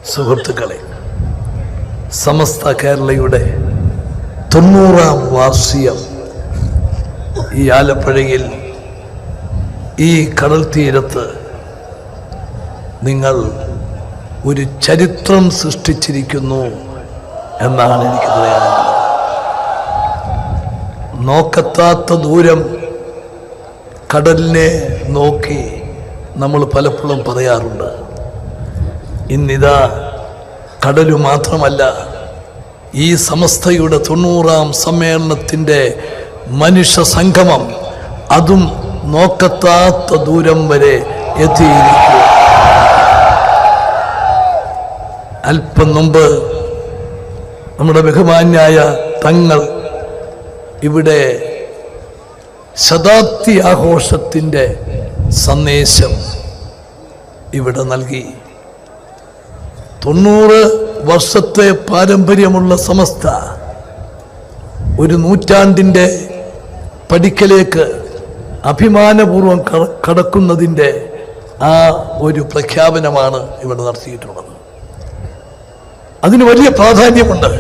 സുഹൃത്തുക്കളെ, സമസ്ത കേരളയുടെ 90-ാം വാർഷികം ഈ ആലപ്പുഴയിൽ ഈ കടൽ തീരത്ത് നിങ്ങൾ ഒരു ചരിത്രം സൃഷ്ടിച്ചിരിക്കുന്നു എന്നാണ് എനിക്ക് പറയാനുള്ളത്. നോക്കത്താത്ത ദൂരം കടലിനെ നോക്കി നമ്മൾ പലപ്പോഴും പറയാറുണ്ട്. ഇന്നിതാ കടലു മാത്രമല്ല, ഈ സമസ്തയുടെ 90-ാം സമ്മേളനത്തിൻ്റെ മനുഷ്യ സംഗമം അതും നോക്കത്താത്ത ദൂരം വരെ എത്തിയിരിക്കുക. അല്പം മുമ്പ് നമ്മുടെ ബഹുമാന്യായ തങ്ങൾ ഇവിടെ ശതാബ്ദി ആഘോഷത്തിൻ്റെ സന്ദേശം ഇവിടെ നൽകി. 90 വർഷത്തെ പാരമ്പര്യമുള്ള സമസ്ത ഒരു നൂറ്റാണ്ടിൻ്റെ പടിക്കലേക്ക് അഭിമാനപൂർവം കടക്കുന്നതിൻ്റെ ആ ഒരു പ്രഖ്യാപനമാണ് ഇവിടെ നടത്തിയിട്ടുള്ളത്. അതിന് വലിയ പ്രാധാന്യമുണ്ട്.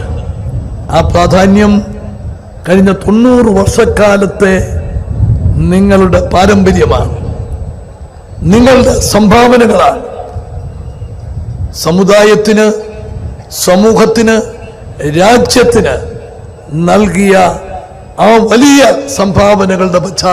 ആ പ്രാധാന്യം കഴിഞ്ഞ 90 വർഷക്കാലത്തെ നിങ്ങളുടെ പാരമ്പര്യമാണ്, നിങ്ങളുടെ സംഭാവനകളാണ്. സമുദായത്തിന്, സമൂഹത്തിന്, രാജ്യത്തിന് നൽകിയ ആ വലിയ സംഭാവനകളുടെ പശ്ചാത്തലം